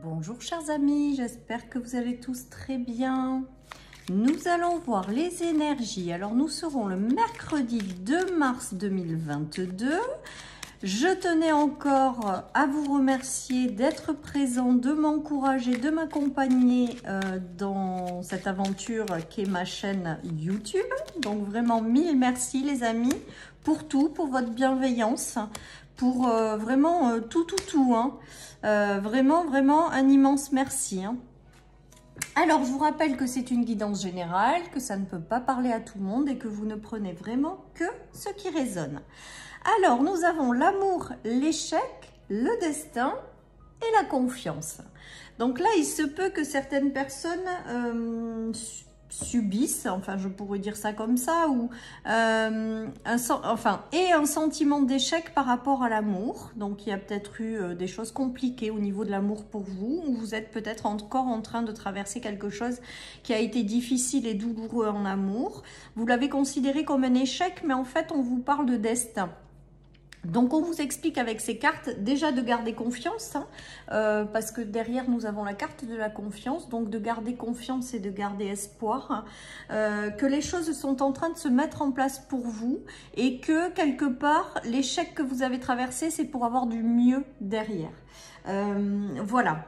Bonjour chers amis, j'espère que vous allez tous très bien. Nous allons voir les énergies. Alors nous serons le mercredi 2 mars 2022. Je tenais encore à vous remercier d'être présent, de m'encourager, de m'accompagner dans cette aventure qu'est ma chaîne YouTube. Donc vraiment mille merci les amis pour tout, pour votre bienveillance, pour vraiment tout. Hein. Vraiment un immense merci. Hein. Alors, je vous rappelle que c'est une guidance générale, que ça ne peut pas parler à tout le monde et que vous ne prenez vraiment que ce qui résonne. Alors, nous avons l'amour, l'échec, le destin et la confiance. Donc là, il se peut que certaines personnes subissent, enfin je pourrais dire ça comme ça, ou aient un sentiment d'échec par rapport à l'amour. Donc il y a peut-être eu des choses compliquées au niveau de l'amour pour vous, ou vous êtes peut-être encore en train de traverser quelque chose qui a été difficile et douloureux en amour. Vous l'avez considéré comme un échec, mais en fait on vous parle de destin. Donc on vous explique avec ces cartes déjà de garder confiance, hein, parce que derrière nous avons la carte de la confiance, donc de garder confiance et de garder espoir, que les choses sont en train de se mettre en place pour vous et que quelque part l'échec que vous avez traversé c'est pour avoir du mieux derrière. Voilà.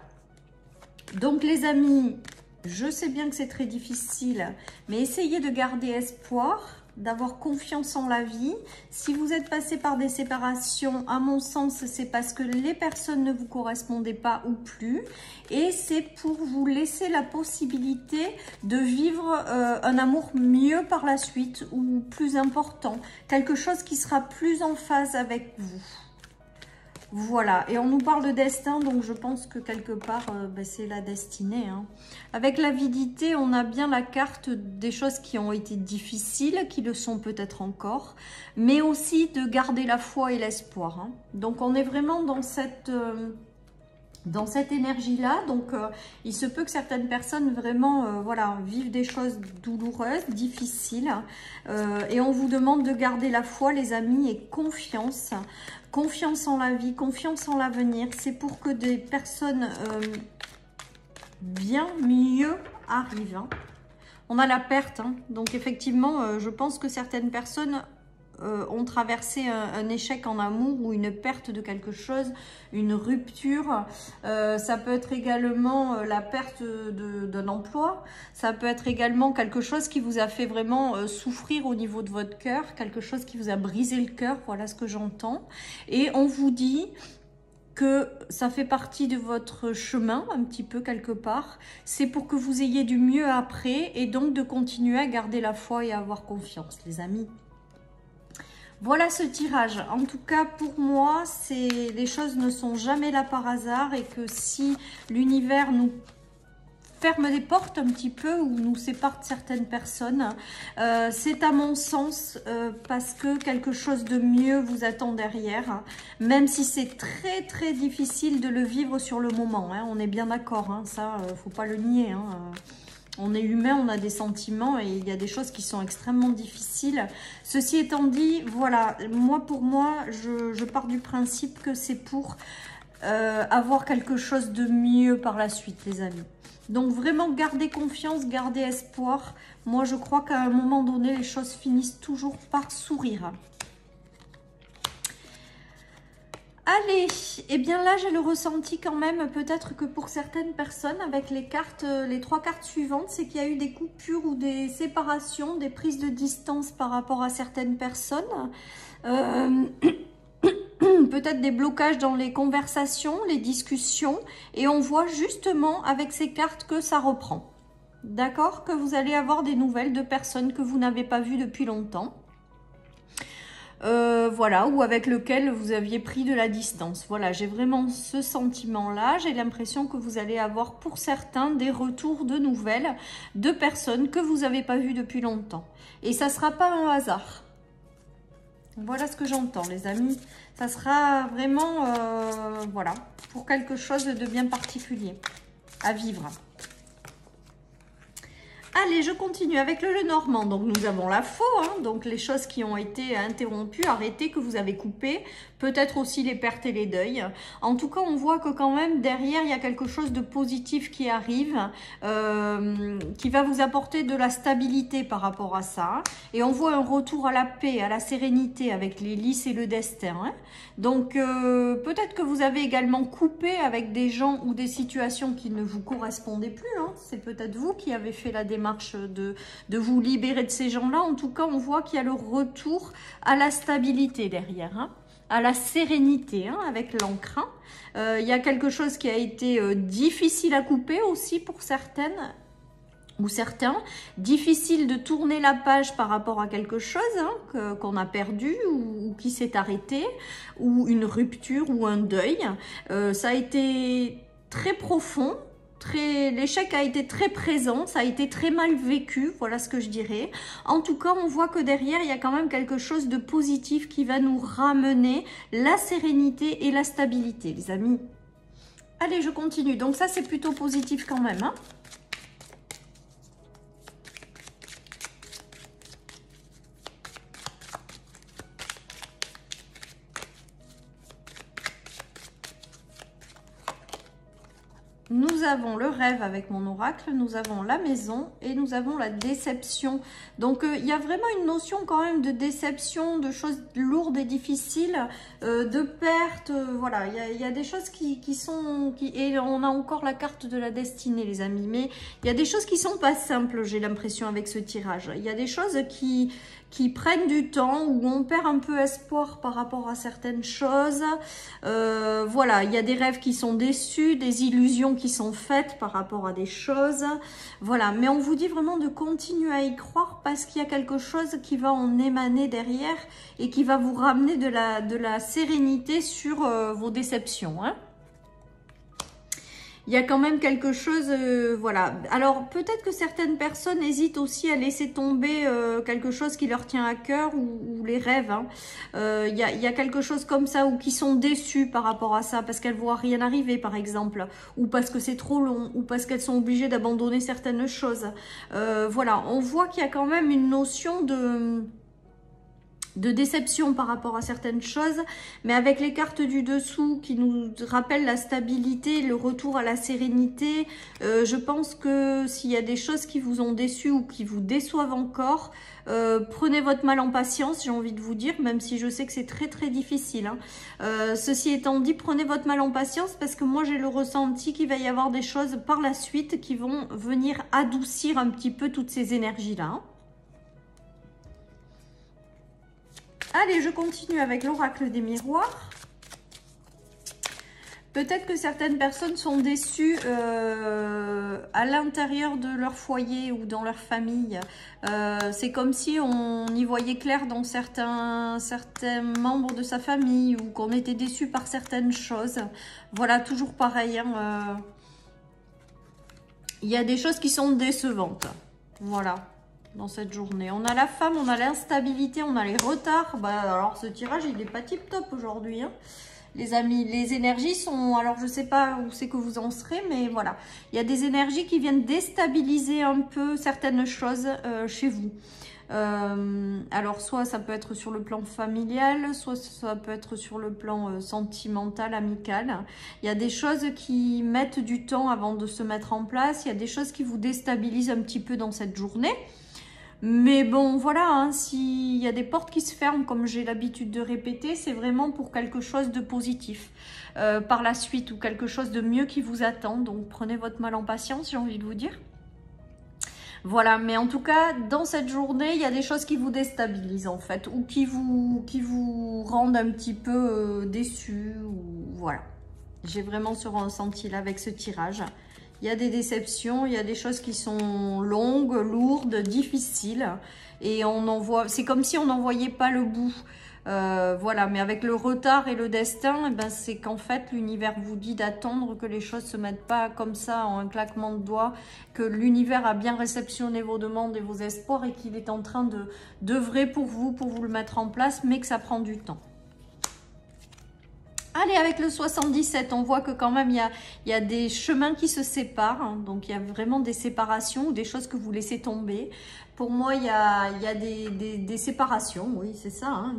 Donc les amis, je sais bien que c'est très difficile, mais essayez de garder espoir, d'avoir confiance en la vie. Si vous êtes passé par des séparations, à mon sens, c'est parce que les personnes ne vous correspondaient pas ou plus. Et c'est pour vous laisser la possibilité de vivre un amour mieux par la suite ou plus important. Quelque chose qui sera plus en phase avec vous. Voilà, et on nous parle de destin, donc je pense que quelque part, c'est la destinée. Hein. Avec l'avidité, on a bien la carte des choses qui ont été difficiles, qui le sont peut-être encore, mais aussi de garder la foi et l'espoir. Hein. Donc on est vraiment dans cette énergie-là. Donc il se peut que certaines personnes vraiment voilà, vivent des choses douloureuses, difficiles. Et on vous demande de garder la foi, les amis, et confiance. Confiance en la vie, confiance en l'avenir. C'est pour que des personnes bien mieux arrivent. Hein. On a la perte. Hein. Donc effectivement, je pense que certaines personnes ont traversé un échec en amour ou une perte de quelque chose, une rupture. Ça peut être également la perte d'un emploi. Ça peut être également quelque chose qui vous a fait vraiment souffrir au niveau de votre cœur, quelque chose qui vous a brisé le cœur, voilà ce que j'entends. Et on vous dit que ça fait partie de votre chemin, un petit peu quelque part. C'est pour que vous ayez du mieux après et donc de continuer à garder la foi et à avoir confiance, les amis. Voilà ce tirage. En tout cas, pour moi, les choses ne sont jamais là par hasard et que si l'univers nous ferme des portes un petit peu ou nous sépare de certaines personnes, c'est à mon sens parce que quelque chose de mieux vous attend derrière, hein, même si c'est très difficile de le vivre sur le moment. Hein, on est bien d'accord, hein, ça, faut pas le nier. Hein, on est humain, on a des sentiments et il y a des choses qui sont extrêmement difficiles. Ceci étant dit, voilà, pour moi, je pars du principe que c'est pour avoir quelque chose de mieux par la suite, les amis. Donc vraiment, gardez confiance, gardez espoir. Moi, je crois qu'à un moment donné, les choses finissent toujours par sourire. Allez, et bien là j'ai le ressenti quand même, peut-être que pour certaines personnes avec les cartes, les 3 cartes suivantes, c'est qu'il y a eu des coupures ou des séparations, des prises de distance par rapport à certaines personnes. Peut-être des blocages dans les conversations, les discussions, et on voit justement avec ces cartes que ça reprend. D'accord? Que vous allez avoir des nouvelles de personnes que vous n'avez pas vues depuis longtemps. Voilà, ou avec lequel vous aviez pris de la distance. Voilà, j'ai vraiment ce sentiment-là. J'ai l'impression que vous allez avoir pour certains des retours de nouvelles de personnes que vous n'avez pas vues depuis longtemps. Et ça ne sera pas un hasard. Voilà ce que j'entends, les amis. Ça sera vraiment, voilà, pour quelque chose de bien particulier à vivre. Allez, je continue avec le Lenormand. Donc, nous avons la faux, hein, donc les choses qui ont été interrompues, arrêtées, que vous avez coupées. Peut-être aussi les pertes et les deuils. En tout cas, on voit que quand même, derrière, il y a quelque chose de positif qui arrive, qui va vous apporter de la stabilité par rapport à ça. Et on voit un retour à la paix, à la sérénité avec les lys et le destin. Hein. Donc, peut-être que vous avez également coupé avec des gens ou des situations qui ne vous correspondaient plus. Hein. C'est peut-être vous qui avez fait la démarche de vous libérer de ces gens-là. En tout cas, on voit qu'il y a le retour à la stabilité derrière, hein, à la sérénité, hein, avec l'encre. Hein. Il y a quelque chose qui a été difficile à couper aussi pour certaines ou certains, difficile de tourner la page par rapport à quelque chose, hein, qu'on a perdu ou qui s'est arrêté, ou une rupture ou un deuil. Ça a été très profond. L'échec a été très présent, ça a été très mal vécu, voilà ce que je dirais. En tout cas, on voit que derrière, il y a quand même quelque chose de positif qui va nous ramener la sérénité et la stabilité, les amis. Allez, je continue. Donc ça, c'est plutôt positif quand même, hein. Nous avons le rêve avec mon oracle, nous avons la maison et nous avons la déception. Donc, il y a vraiment une notion quand même de déception, de choses lourdes et difficiles, de pertes. Voilà, il y a des choses qui sont... et on a encore la carte de la destinée, les amis. Mais il y a des choses qui sont pas simples, j'ai l'impression, avec ce tirage. Il y a des choses qui prennent du temps, où on perd un peu espoir par rapport à certaines choses. Voilà, il y a des rêves qui sont déçus, des illusions qui sont faites par rapport à des choses. Voilà, mais on vous dit vraiment de continuer à y croire parce qu'il y a quelque chose qui va en émaner derrière et qui va vous ramener de la sérénité sur vos déceptions, hein. Il y a quand même quelque chose, voilà. Alors, peut-être que certaines personnes hésitent aussi à laisser tomber quelque chose qui leur tient à cœur ou les rêves. Hein. Il y a quelque chose comme ça ou qui sont déçues par rapport à ça parce qu'elles ne voient rien arriver, par exemple. Ou parce que c'est trop long ou parce qu'elles sont obligées d'abandonner certaines choses. Voilà, on voit qu'il y a quand même une notion de déception par rapport à certaines choses, mais avec les cartes du dessous qui nous rappellent la stabilité, le retour à la sérénité, je pense que s'il y a des choses qui vous ont déçu ou qui vous déçoivent encore, prenez votre mal en patience, j'ai envie de vous dire, même si je sais que c'est très très difficile. Hein. Ceci étant dit, prenez votre mal en patience parce que moi j'ai le ressenti qu'il va y avoir des choses par la suite qui vont venir adoucir un petit peu toutes ces énergies-là. Hein. Allez, je continue avec l'oracle des miroirs. Peut-être que certaines personnes sont déçues à l'intérieur de leur foyer ou dans leur famille. C'est comme si on y voyait clair dans certains membres de sa famille ou qu'on était déçu par certaines choses. Voilà, toujours pareil. Hein, il y a des choses qui sont décevantes. Voilà. Dans cette journée. On a la femme, on a l'instabilité, on a les retards. Bah, alors ce tirage, il n'est pas tip top aujourd'hui. Hein. Les amis, les énergies sont... Alors je ne sais pas où c'est que vous en serez, mais voilà. Il y a des énergies qui viennent déstabiliser un peu certaines choses chez vous. Alors soit ça peut être sur le plan familial, soit ça peut être sur le plan sentimental, amical. Il y a des choses qui mettent du temps avant de se mettre en place. Il y a des choses qui vous déstabilisent un petit peu dans cette journée. Mais bon, voilà, hein, s'il y a des portes qui se ferment, comme j'ai l'habitude de répéter, c'est vraiment pour quelque chose de positif par la suite ou quelque chose de mieux qui vous attend. Donc, prenez votre mal en patience, j'ai envie de vous dire. Voilà, mais en tout cas, dans cette journée, il y a des choses qui vous déstabilisent en fait, ou qui vous rendent un petit peu déçus, ou voilà. J'ai vraiment ce ressenti-là avec ce tirage. Il y a des déceptions, il y a des choses qui sont longues, lourdes, difficiles. Et on en voit, c'est comme si on n'en voyait pas le bout. Voilà, mais avec le retard et le destin, eh ben, c'est qu'en fait, l'univers vous dit d'attendre que les choses ne se mettent pas comme ça en un claquement de doigts, que l'univers a bien réceptionné vos demandes et vos espoirs et qu'il est en train d'œuvrer pour vous le mettre en place, mais que ça prend du temps. Allez, avec le 77, on voit que quand même, il y a des chemins qui se séparent. Hein, donc, il y a vraiment des séparations ou des choses que vous laissez tomber. Pour moi, il y a des séparations, oui, c'est ça, hein,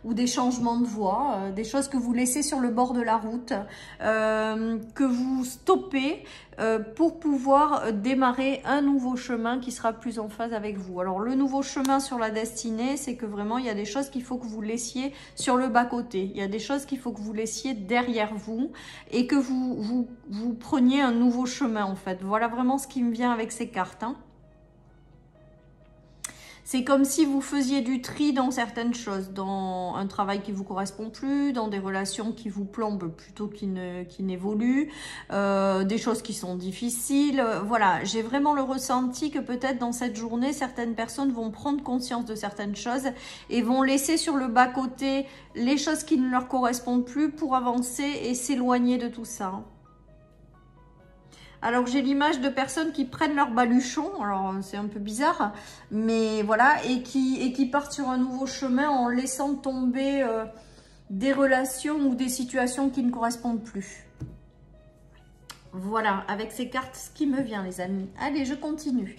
ou des changements de voie, des choses que vous laissez sur le bord de la route, que vous stoppez pour pouvoir démarrer un nouveau chemin qui sera plus en phase avec vous. Alors, le nouveau chemin sur la destinée, c'est que vraiment, il y a des choses qu'il faut que vous laissiez sur le bas-côté. Il y a des choses qu'il faut que vous laissiez derrière vous et que vous preniez un nouveau chemin, en fait. Voilà vraiment ce qui me vient avec ces cartes, hein. C'est comme si vous faisiez du tri dans certaines choses, dans un travail qui vous correspond plus, dans des relations qui vous plombent plutôt qui n'évoluent, des choses qui sont difficiles. Voilà, j'ai vraiment le ressenti que peut-être dans cette journée, certaines personnes vont prendre conscience de certaines choses et vont laisser sur le bas-côté les choses qui ne leur correspondent plus pour avancer et s'éloigner de tout ça. Alors, j'ai l'image de personnes qui prennent leur baluchon, alors c'est un peu bizarre, mais voilà, et qui partent sur un nouveau chemin en laissant tomber des relations ou des situations qui ne correspondent plus. Voilà, avec ces cartes, ce qui me vient, les amis. Allez, je continue.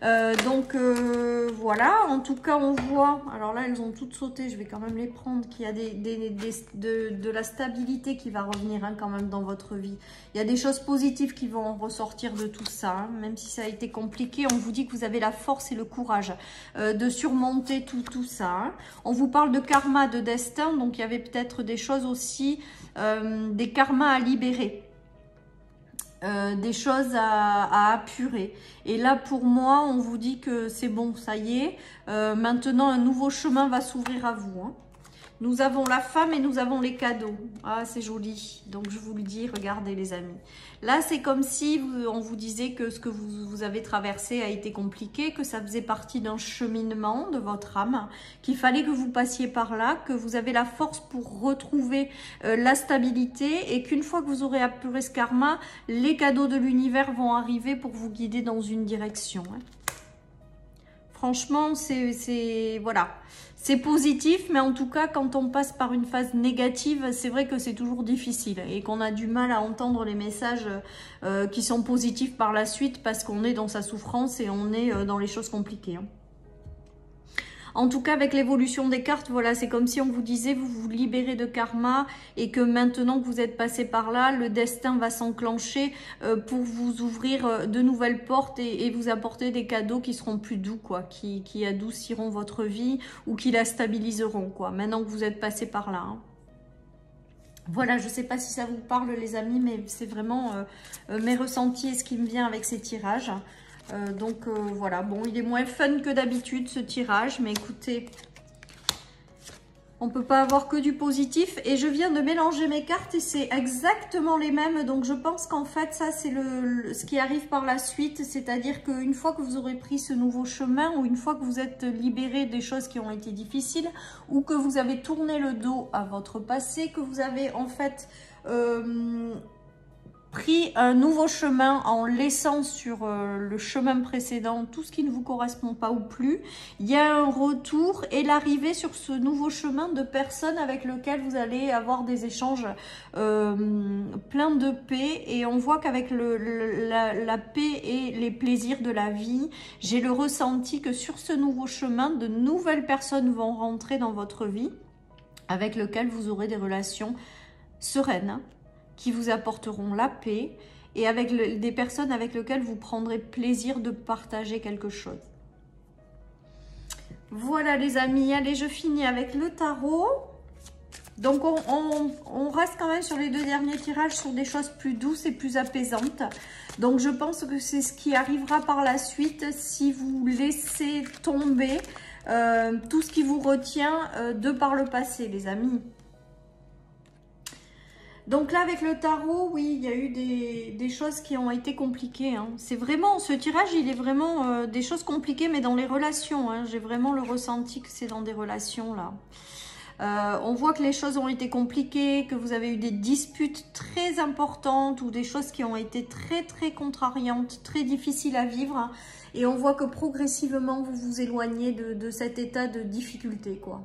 Voilà, en tout cas on voit, alors là elles ont toutes sauté, je vais quand même les prendre, qu'il y a de la stabilité qui va revenir, hein, quand même dans votre vie. Il y a des choses positives qui vont ressortir de tout ça, hein, même si ça a été compliqué, on vous dit que vous avez la force et le courage de surmonter tout ça. Hein. On vous parle de karma, de destin, donc il y avait peut-être des choses aussi, des karmas à libérer. Des choses à apurer. Et là, pour moi, on vous dit que c'est bon, ça y est. Maintenant, un nouveau chemin va s'ouvrir à vous. Hein. Nous avons la femme et nous avons les cadeaux. Ah, c'est joli. Donc, je vous le dis, regardez les amis. Là, c'est comme si on vous disait que ce que vous avez traversé a été compliqué, que ça faisait partie d'un cheminement de votre âme, qu'il fallait que vous passiez par là, que vous avez la force pour retrouver la stabilité et qu'une fois que vous aurez apuré ce karma, les cadeaux de l'univers vont arriver pour vous guider dans une direction. Hein. Franchement, voilà. C'est positif, mais en tout cas, quand on passe par une phase négative, c'est vrai que c'est toujours difficile et qu'on a du mal à entendre les messages qui sont positifs par la suite parce qu'on est dans sa souffrance et on est dans les choses compliquées. Hein. En tout cas, avec l'évolution des cartes, voilà, c'est comme si on vous disait, vous vous libérez de karma et que maintenant que vous êtes passé par là, le destin va s'enclencher pour vous ouvrir de nouvelles portes et vous apporter des cadeaux qui seront plus doux, quoi, qui adouciront votre vie ou qui la stabiliseront, quoi, maintenant que vous êtes passé par là. Hein. Voilà, je ne sais pas si ça vous parle, les amis, mais c'est vraiment mes ressentis et ce qui me vient avec ces tirages. Voilà, bon, il est moins fun que d'habitude ce tirage, mais écoutez, on ne peut pas avoir que du positif. Et je viens de mélanger mes cartes et c'est exactement les mêmes, donc je pense qu'en fait ça c'est ce qui arrive par la suite, c'est-à-dire qu'une fois que vous aurez pris ce nouveau chemin ou une fois que vous êtes libéré des choses qui ont été difficiles ou que vous avez tourné le dos à votre passé, que vous avez en fait pris un nouveau chemin en laissant sur le chemin précédent tout ce qui ne vous correspond pas ou plus, il y a un retour et l'arrivée sur ce nouveau chemin de personnes avec lesquelles vous allez avoir des échanges pleins de paix, et on voit qu'avec la paix et les plaisirs de la vie, j'ai le ressenti que sur ce nouveau chemin, de nouvelles personnes vont rentrer dans votre vie avec lesquelles vous aurez des relations sereines, qui vous apporteront la paix et avec des personnes avec lesquelles vous prendrez plaisir de partager quelque chose. Voilà les amis, allez, je finis avec le tarot. Donc on reste quand même sur les deux derniers tirages sur des choses plus douces et plus apaisantes. Donc je pense que c'est ce qui arrivera par la suite si vous laissez tomber tout ce qui vous retient de par le passé, les amis. Donc là, avec le tarot, oui, il y a eu des choses qui ont été compliquées. Hein. C'est vraiment, ce tirage, il est vraiment des choses compliquées, mais dans les relations. Hein. J'ai vraiment le ressenti que c'est dans des relations, là. On voit que les choses ont été compliquées, que vous avez eu des disputes très importantes ou des choses qui ont été très, très contrariantes, très difficiles à vivre. Hein. Et on voit que progressivement, vous vous éloignez de cet état de difficulté, quoi.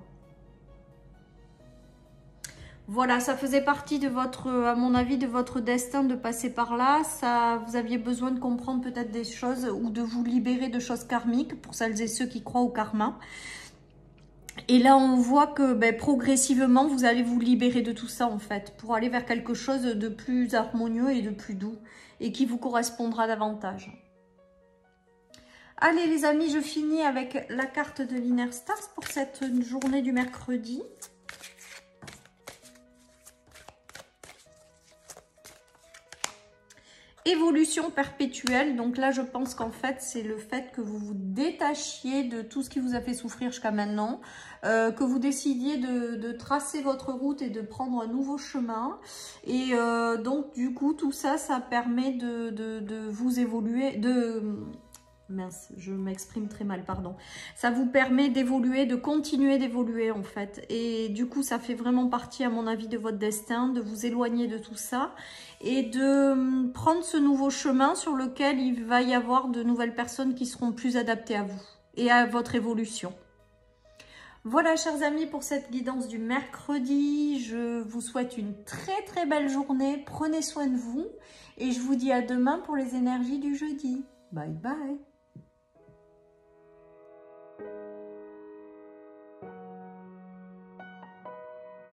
Voilà, ça faisait partie de votre, à mon avis, de votre destin de passer par là. Ça, vous aviez besoin de comprendre peut-être des choses ou de vous libérer de choses karmiques pour celles et ceux qui croient au karma. Et là, on voit que progressivement, vous allez vous libérer de tout ça en fait, pour aller vers quelque chose de plus harmonieux et de plus doux et qui vous correspondra davantage. Allez les amis, je finis avec la carte de l'Inner Stars pour cette journée du mercredi. Évolution perpétuelle, donc là je pense qu'en fait c'est le fait que vous vous détachiez de tout ce qui vous a fait souffrir jusqu'à maintenant, que vous décidiez de tracer votre route et de prendre un nouveau chemin, et donc du coup tout ça, ça permet de vous évoluer, mince, je m'exprime très mal, pardon. Ça vous permet d'évoluer, de continuer d'évoluer en fait. Et du coup, ça fait vraiment partie, à mon avis, de votre destin, de vous éloigner de tout ça et de prendre ce nouveau chemin sur lequel il va y avoir de nouvelles personnes qui seront plus adaptées à vous et à votre évolution. Voilà, chers amis, pour cette guidance du mercredi. Je vous souhaite une très très belle journée. Prenez soin de vous et je vous dis à demain pour les énergies du jeudi. Bye bye.